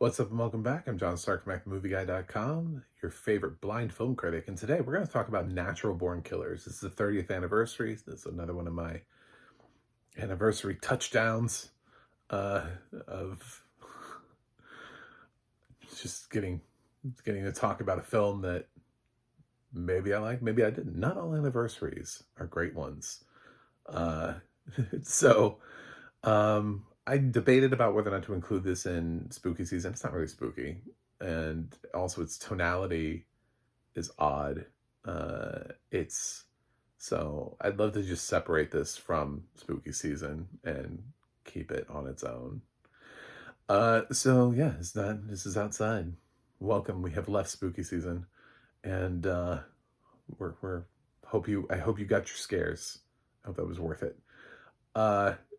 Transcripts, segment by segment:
What's up and welcome back. I'm John Stark from MacTheMovieGuy.com, your favorite blind film critic. And today we're going to talk about Natural Born Killers. This is the 30th anniversary. This is another one of my anniversary touchdowns uh, of just getting to talk about a film that maybe I like, maybe I didn't. Not all anniversaries are great ones. Uh, so I debated about whether or not to include this in spooky season. It's not really spooky. And also its tonality is odd. It's so I'd love to just separate this from spooky season and keep it on its own. So yeah, this is outside. Welcome. We have left spooky season, and we're I hope you got your scares. I hope that was worth it.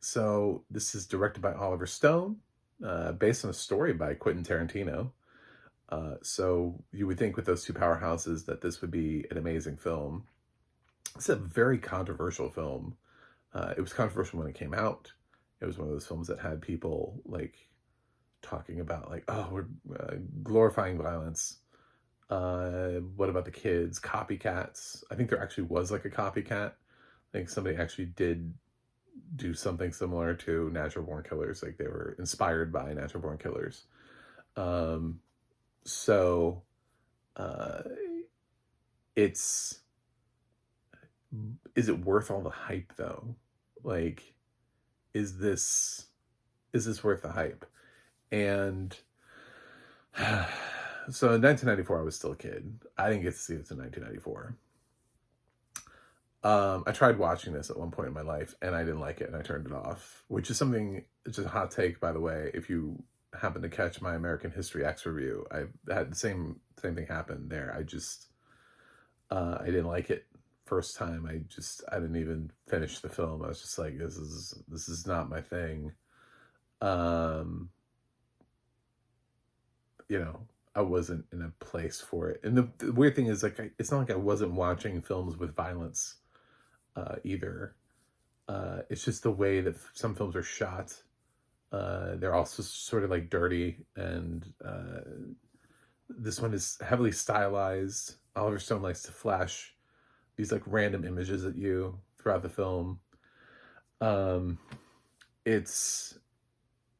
So this is directed by Oliver Stone, based on a story by Quentin Tarantino. So you would think with those two powerhouses that this would be an amazing film. It's a very controversial film. It was controversial when it came out. It was one of those films that had people like talking about like, oh, we're glorifying violence. What about the kids? Copycats. I think there actually was like a copycat. I think somebody actually did do something similar to Natural Born Killers. Like they were inspired by Natural Born Killers. So uh, it's, is it worth all the hype though? Like, is this worth the hype? And so in 1994, I was still a kid. I didn't get to see this in 1994. I tried watching this at one point in my life and I didn't like it and I turned it off, which is something, it's just a hot take, by the way. If you happen to catch my American History X review, I had the same thing happen there. I didn't like it first time. I didn't even finish the film. I was just like, this is not my thing. I wasn't in a place for it. And the weird thing is like, it's not like I wasn't watching films with violence either. It's just the way that some films are shot. They're also sort of like dirty, and this one is heavily stylized. Oliver Stone likes to flash these like random images at you throughout the film. It's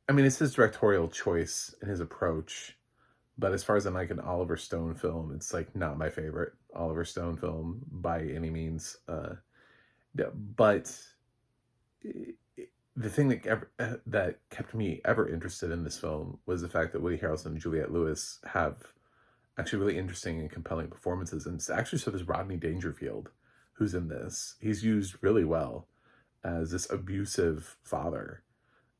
his directorial choice and his approach, but as far as like an Oliver Stone film, it's like not my favorite Oliver Stone film by any means. But the thing that kept me ever interested in this film was the fact that Woody Harrelson and Juliette Lewis have actually really interesting and compelling performances. And it's actually so does Rodney Dangerfield, who's in this. He's used really well as this abusive father.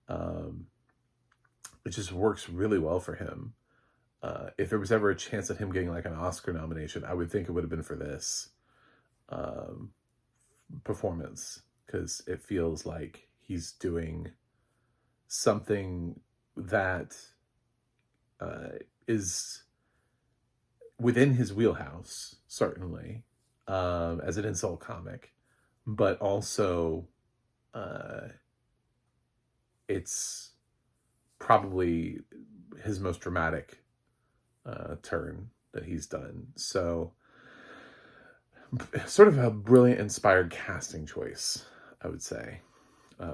It just works really well for him. If there was ever a chance at him getting like an Oscar nomination, I would think it would have been for this performance, because it feels like he's doing something that is within his wheelhouse, certainly, as an insult comic, but also it's probably his most dramatic turn that he's done. So sort of a brilliant, inspired casting choice, I would say,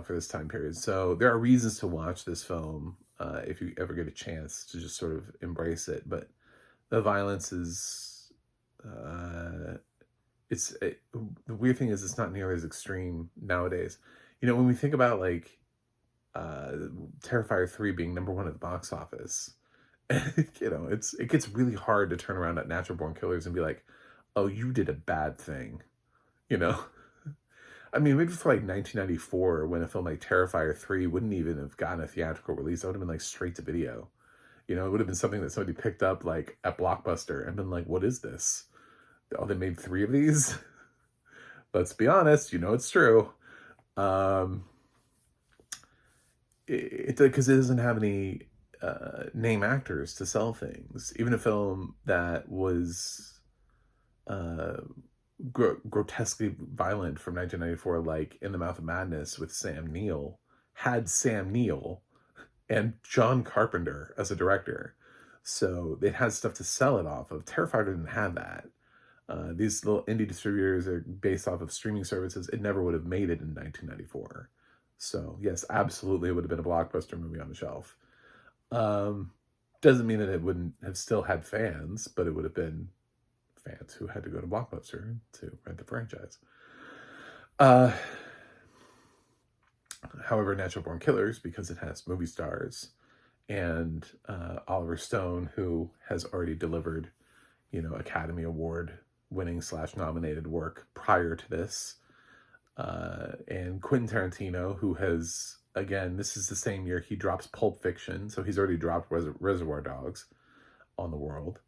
for this time period. So there are reasons to watch this film if you ever get a chance to just sort of embrace it. But the violence is, the weird thing is it's not nearly as extreme nowadays. When we think about like Terrifier 3 being number one at the box office, it gets really hard to turn around at Natural Born Killers and be like, oh, you did a bad thing, maybe for like 1994, when a film like Terrifier 3 wouldn't even have gotten a theatrical release. It would have been like straight to video. It would have been something that somebody picked up like at Blockbuster and been like, what is this? Oh, they made 3 of these? Let's be honest, it's true. Because it doesn't have any name actors to sell things. Even a film that was grotesquely violent from 1994, like In the Mouth of Madness with Sam Neill, had Sam Neill and John Carpenter as a director. So they had stuff to sell it off of. Terrifier didn't have that. These little indie distributors are based off of streaming services. It never would have made it in 1994. So yes, absolutely, it would have been a blockbuster movie on the shelf. Um, doesn't mean that it wouldn't have still had fans, but it would have been fans who had to go to Blockbuster to rent the franchise. Uh, However, Natural Born Killers, because it has movie stars and Oliver Stone, who has already delivered, Academy Award winning / nominated work prior to this, and Quentin Tarantino, who has, again, this is the same year he drops Pulp Fiction, so he's already dropped Reservoir Dogs on the world.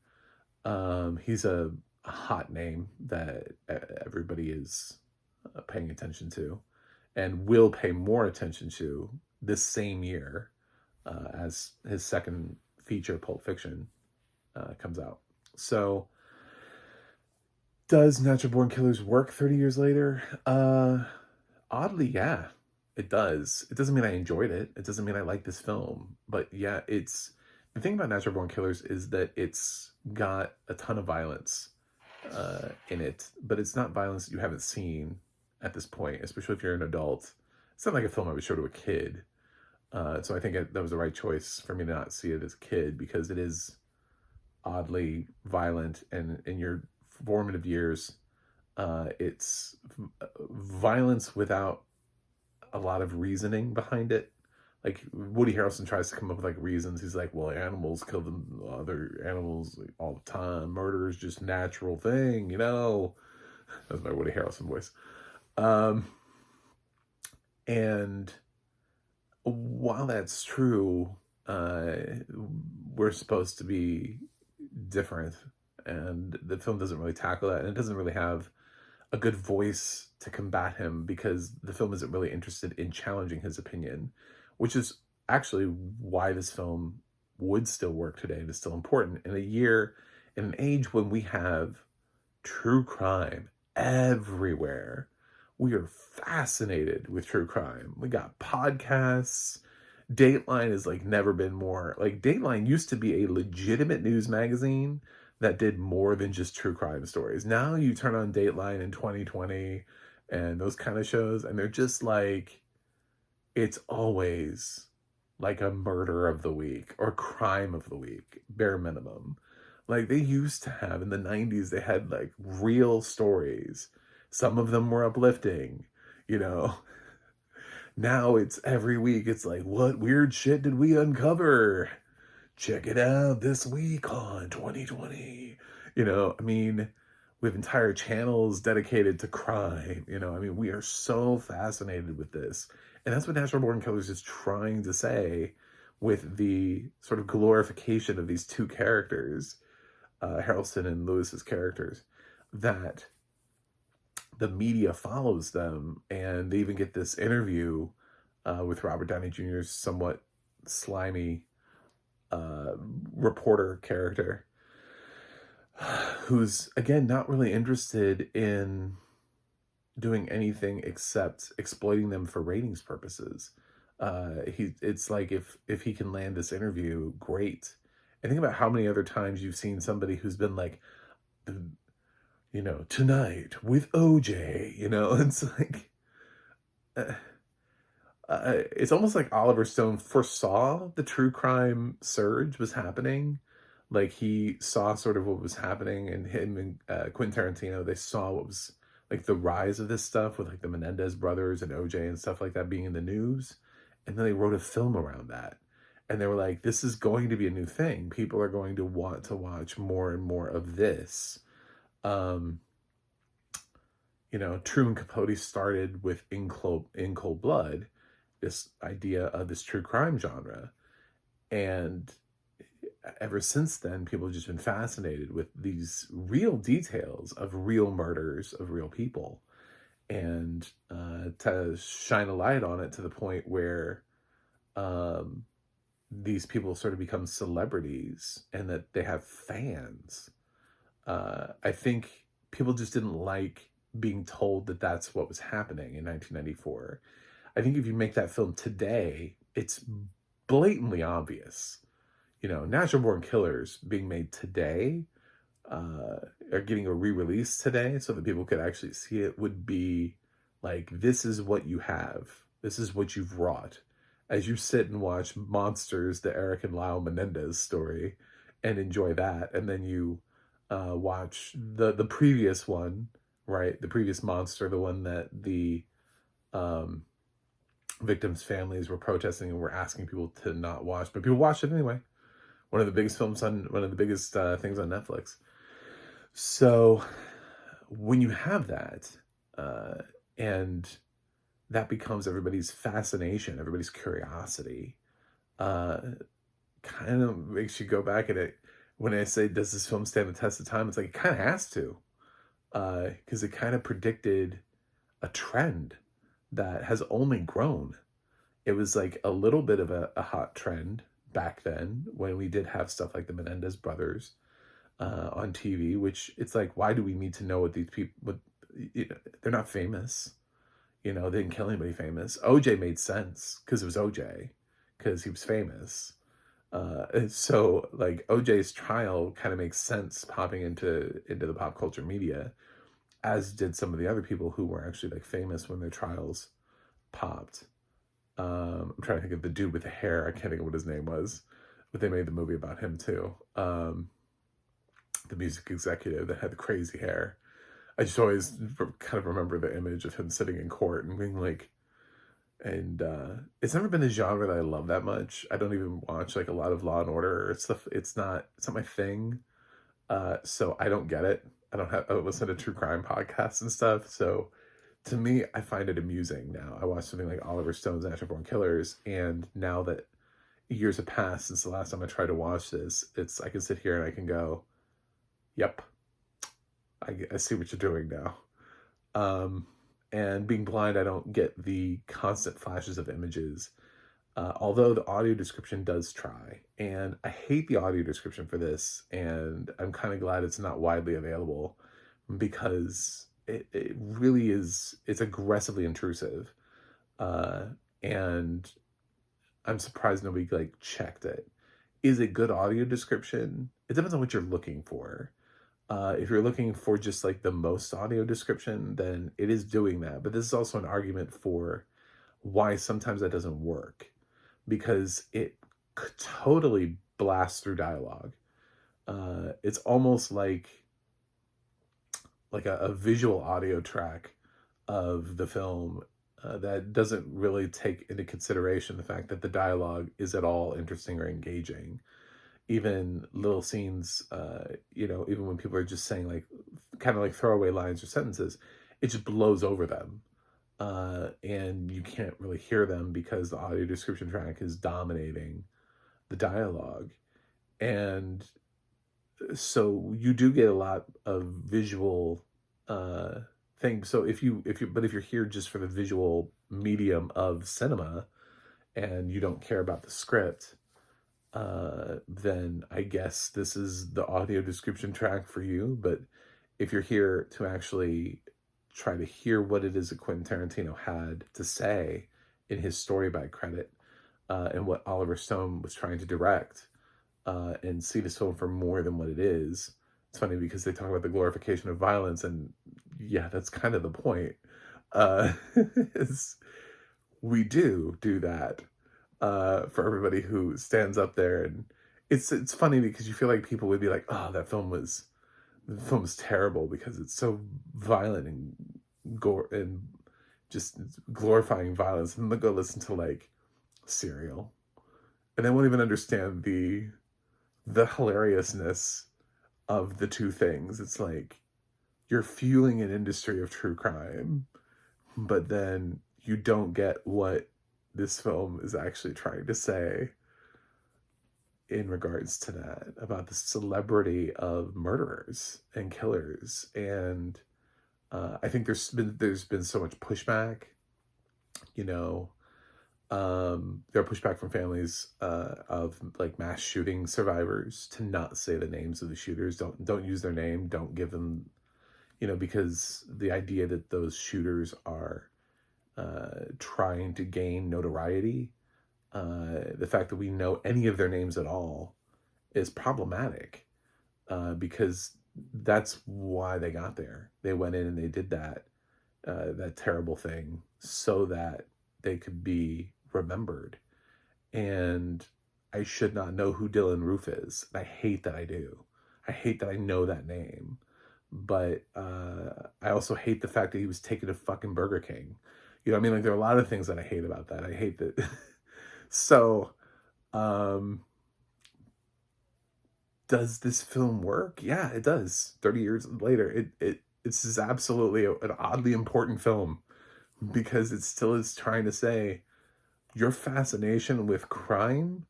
He's a hot name that everybody is paying attention to, and will pay more attention to this same year as his second feature, Pulp Fiction, comes out. So, does Natural Born Killers work 30 years later? Oddly, yeah, it does. It doesn't mean I enjoyed it. It doesn't mean I like this film. But yeah, the thing about Natural Born Killers is that it's got a ton of violence in it, but it's not violence that you haven't seen at this point, especially if you're an adult. It's not like a film I would show to a kid. So I think that was the right choice for me to not see it as a kid, because it is oddly violent, and in your formative years, it's violence without a lot of reasoning behind it. Like, Woody Harrelson tries to come up with reasons. He's like, well, animals kill them, other animals all the time. Murder is just a natural thing, That's my Woody Harrelson voice. And while that's true, we're supposed to be different, and the film doesn't really tackle that, and it doesn't really have a good voice to combat him, because the film isn't really interested in challenging his opinion, which is actually why this film would still work today and is still important in an age when we have true crime everywhere. We are fascinated with true crime. We got podcasts. Dateline has never been more. Dateline used to be a legitimate news magazine that did more than just true crime stories. Now you turn on Dateline in 2020 and those kind of shows, and they're just it's always a murder of the week or crime of the week, bare minimum. They used to have in the 90s, they had real stories. Some of them were uplifting, Now it's every week, it's what weird shit did we uncover? Check it out this week on 2020. We have entire channels dedicated to crime. We are so fascinated with this. And that's what Natural Born Killers is trying to say with the sort of glorification of these two characters, Harrelson and Lewis's characters, that the media follows them. And they even get this interview with Robert Downey Jr.'s somewhat slimy reporter character, who's, again, not really interested in doing anything except exploiting them for ratings purposes. It's if he can land this interview, great. And think about how many other times you've seen somebody who's been tonight with OJ, it's it's almost like Oliver Stone foresaw the true crime surge was happening. He saw sort of what was happening, and him and Quentin Tarantino, they saw what was the rise of this stuff with the Menendez brothers and OJ and stuff like that being in the news. And then they wrote a film around that. And they were like, this is going to be a new thing. People are going to want to watch more and more of this. Truman Capote started with In Cold Blood, this idea of this true crime genre. And ever since then, people have just been fascinated with these real details of real murders of real people. And to shine a light on it to the point where these people sort of become celebrities and that they have fans. I think people just didn't like being told that that's what was happening in 1994. I think if you make that film today, it's blatantly obvious. Natural Born Killers being made today, are getting a re-release today so that people could actually see it, would be like, this is what you have. This is what you've wrought. As you sit and watch Monsters, the Eric and Lyle Menendez story, and enjoy that, and then you watch the previous one, right? The previous Monster, the one that the um, victims' families were protesting and were asking people to not watch, but people watched it anyway. One of the biggest things on Netflix. So when you have that, uh, and that becomes everybody's fascination, everybody's curiosity, uh, kind of makes you go back at it. When I say, does this film stand the test of time? It's like, it kind of has to, because it kind of predicted a trend that has only grown. It was like a little bit of a hot trend back then when we did have stuff like the Menendez brothers on TV, which it's like, why do we need to know what these people, they're not famous. They didn't kill anybody famous. OJ made sense because it was OJ, because he was famous. And so like OJ's trial kind of makes sense popping into the pop culture media, as did some of the other people who were actually like famous when their trials popped. I'm trying to think of the dude with the hair. I can't think of what his name was, but they made the movie about him too. The music executive that had the crazy hair. I just always kind of remember the image of him sitting in court and being like, and it's never been a genre that I love that much. I don't even watch like a lot of Law and Order. It's not my thing. So I don't get it. I don't listen to true crime podcasts and stuff. So to me, I find it amusing now. I watch something like Oliver Stone's Natural Born Killers, and now that years have passed since the last time I tried to watch this, I can sit here and I can go, yep, I see what you're doing now. And being blind, I don't get the constant flashes of images. Although the audio description does try. And I hate the audio description for this, and I'm kind of glad it's not widely available, because it really is, it's aggressively intrusive. And I'm surprised nobody like checked it. Is it good audio description? It depends on what you're looking for. If you're looking for just like the most audio description, then it is doing that. But this is also an argument for why sometimes that doesn't work, because it could totally blast through dialogue. It's almost like a visual audio track of the film that doesn't really take into consideration the fact that the dialogue is at all interesting or engaging. Even little scenes, even when people are just saying like kind of like throwaway lines or sentences, it just blows over them. And you can't really hear them because the audio description track is dominating the dialogue. And so you do get a lot of visual things. So if you're here just for the visual medium of cinema and you don't care about the script, then I guess this is the audio description track for you. But if you're here to actually try to hear what it is that Quentin Tarantino had to say in his story by credit, and what Oliver Stone was trying to direct, and see this film for more than what it is. It's funny because they talk about the glorification of violence, and yeah, that's kind of the point. Is we do that for everybody who stands up there, and it's funny because you feel like people would be like, oh, the film was terrible because it's so violent and gore and just glorifying violence, and they'll go listen to like Serial, and they won't even understand the hilariousness of the two things. It's like you're fueling an industry of true crime, but then you don't get what this film is actually trying to say in regards to that, about the celebrity of murderers and killers. And I think there's been so much pushback, there are pushback from families of like mass shooting survivors to not say the names of the shooters. Don't use their name. Don't give them, because the idea that those shooters are trying to gain notoriety The fact that we know any of their names at all is problematic, because that's why they got there. They went in and they did that terrible thing so that they could be remembered. And I should not know who Dylan Roof is. I hate that I do. I hate that I know that name. But I also hate the fact that he was taken to fucking Burger King. You know what I mean? Like, there are a lot of things that I hate about that. I hate that. So, um, does this film work? Yeah, it does. 30 years later, it's absolutely an oddly important film because it still is trying to say your fascination with crime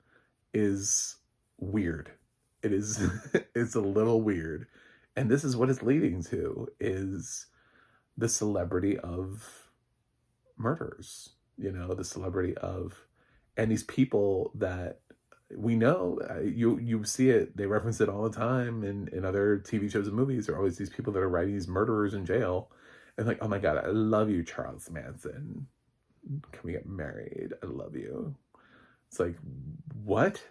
is weird. It is it's a little weird. And this is what it's leading to, is the celebrity of murders, the celebrity of, and these people that we know, you see it, they reference it all the time in other TV shows and movies. There are always these people that are writing these murderers in jail, and like, oh my God, I love you, Charles Manson. Can we get married? I love you. It's like, what?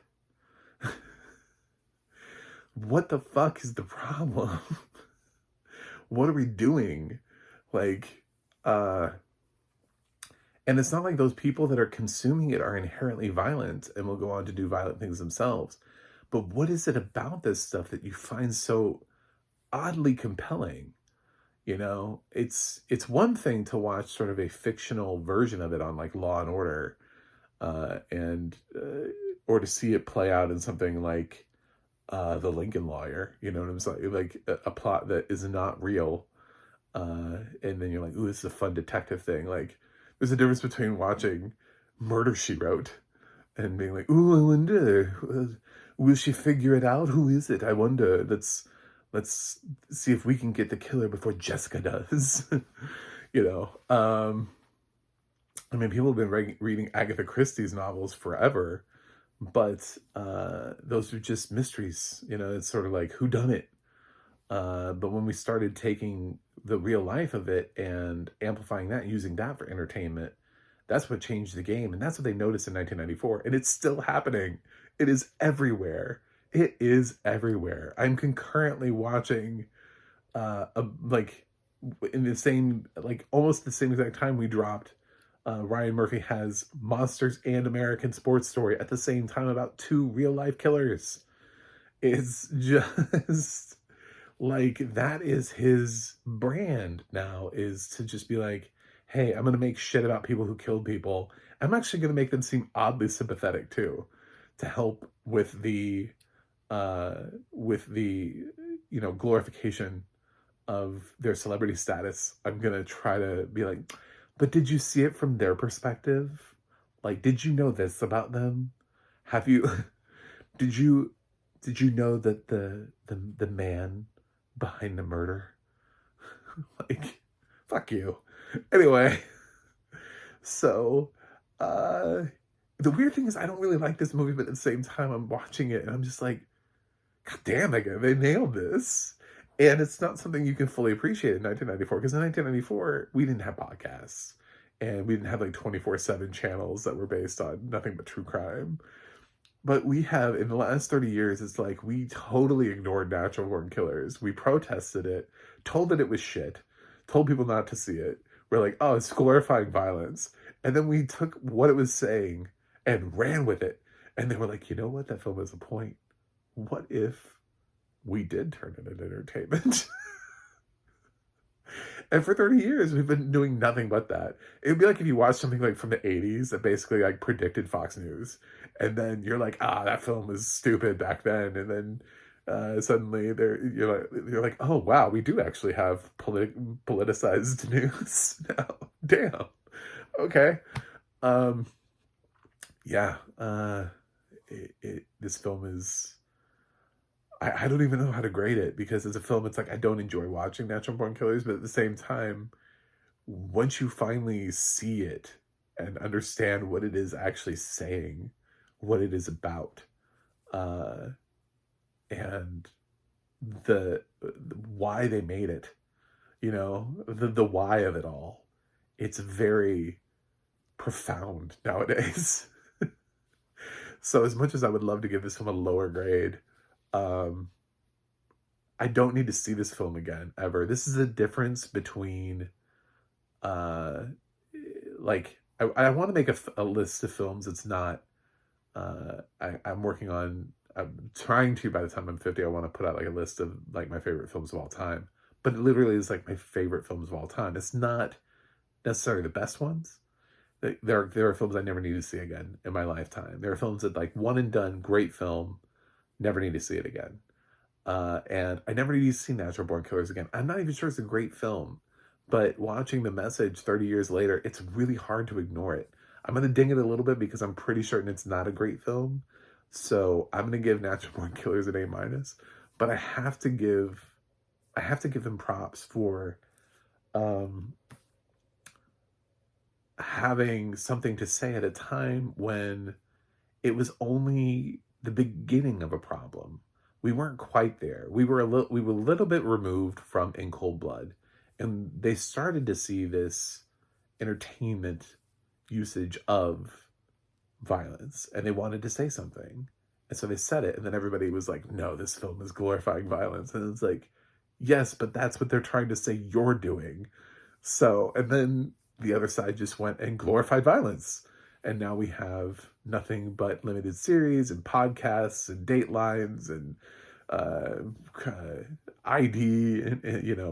What the fuck is the problem? What are we doing? Like, and it's not like those people that are consuming it are inherently violent and will go on to do violent things themselves. But what is it about this stuff that you find so oddly compelling? It's one thing to watch sort of a fictional version of it on like Law and Order, and or to see it play out in something like The Lincoln Lawyer. You know what I'm saying? Like a plot that is not real, and then you're like, ooh, this is a fun detective thing. Like, there's a difference between watching Murder, She Wrote and being like, ooh, I wonder, will she figure it out? Who is it? I wonder. Let's see if we can get the killer before Jessica does. you know, um, I mean, people have been reading Agatha Christie's novels forever, but those are just mysteries. It's sort of like who done it. But when we started taking the real life of it and amplifying that, using that for entertainment, that's what changed the game. And that's what they noticed in 1994. And it's still happening. It is everywhere. It is everywhere. I'm concurrently watching, like, in the same, like, almost the same exact time we dropped, Ryan Murphy has Monsters and American Sports Story at the same time about two real life killers. It's just like, that is his brand now, is to just be like, hey, I'm going to make shit about people who killed people. I'm actually going to make them seem oddly sympathetic too, to help with the glorification of their celebrity status. I'm going to try to be like, but did you see it from their perspective? Like, did you know this about them? Have you did you know that the man behind the murder, like, fuck you. Anyway, so the weird thing is I don't really like this movie, but at the same time I'm watching it and I'm just like, God damn, they nailed this. And it's not something you can fully appreciate in 1994, because in 1994 we didn't have podcasts and we didn't have like 24/7 channels that were based on nothing but true crime. But we have, in the last 30 years, it's like we totally ignored natural born killers. We protested it, told that it was shit, told people not to see it. We're like, oh, it's glorifying violence. And then we took what it was saying and ran with it. And they were like, you know what? That film has a point. What if we did turn it into entertainment? And for 30 years, we've been doing nothing but that. It would be like if you watched something like from the 80s that basically like predicted Fox News. And then you're like, that film was stupid back then. And then suddenly you're like, oh, wow, we do actually have politicized news now. Damn. Okay. Yeah. This film is... I don't even know how to grade it, because as a film, it's like I don't enjoy watching natural born killers, but at the same time, once you finally see it and understand what it is actually saying, what it is about, and the why they made it, the why of it all, it's very profound nowadays. So as much as I would love to give this film a lower grade, um, I don't need to see this film again ever. This is the difference between uh like I want to make a list of films. It's not I'm working on, I'm trying to, by the time I'm 50, I want to put out like a list of like my favorite films of all time. But it literally is like my favorite films of all time. It's not necessarily the best ones. There are films I never need to see again in my lifetime. There are films that like one and done, great film, never need to see it again. And I never need to see Natural Born Killers again. I'm not even sure it's a great film, but watching The Message 30 years later, it's really hard to ignore it. I'm gonna ding it a little bit because I'm pretty certain it's not a great film. So I'm gonna give Natural Born Killers an A minus. But I have to give them props for um, having something to say at a time when it was only the beginning of a problem. We weren't quite there. We were a little bit removed from In Cold Blood, and they started to see this entertainment usage of violence, and they wanted to say something. And so they said it, and then everybody was like, "No, this film is glorifying violence." And it's like, "Yes, but that's what they're trying to say you're doing." So, and then the other side just went and glorified violence. And now we have nothing but limited series and podcasts and Datelines and uh, ID.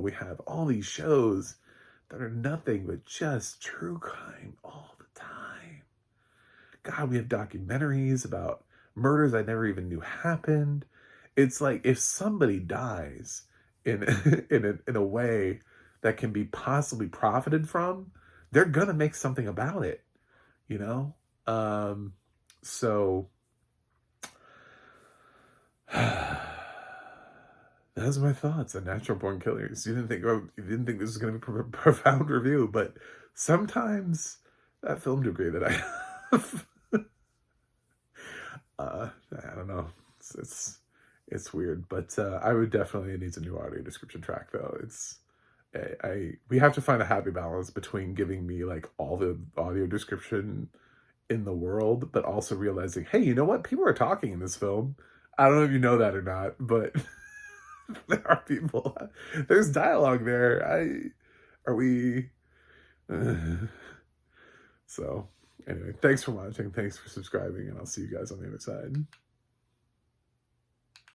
We have all these shows that are nothing but just true crime all the time. God, we have documentaries about murders I never even knew happened. It's like if somebody dies in in a way that can be possibly profited from, they're gonna make something about it, you know? So that's my thoughts on Natural Born Killers. You didn't think this was gonna be a profound review, but sometimes that film degree that I have. I don't know. It's weird, but I would definitely, it needs a new audio description track though. We have to find a happy balance between giving me like all the audio description in the world, but also realizing, hey, you know what? People are talking in this film. I don't know if you know that or not, but there are people. There's dialogue there. Are we? So anyway, thanks for watching. Thanks for subscribing, and I'll see you guys on the other side.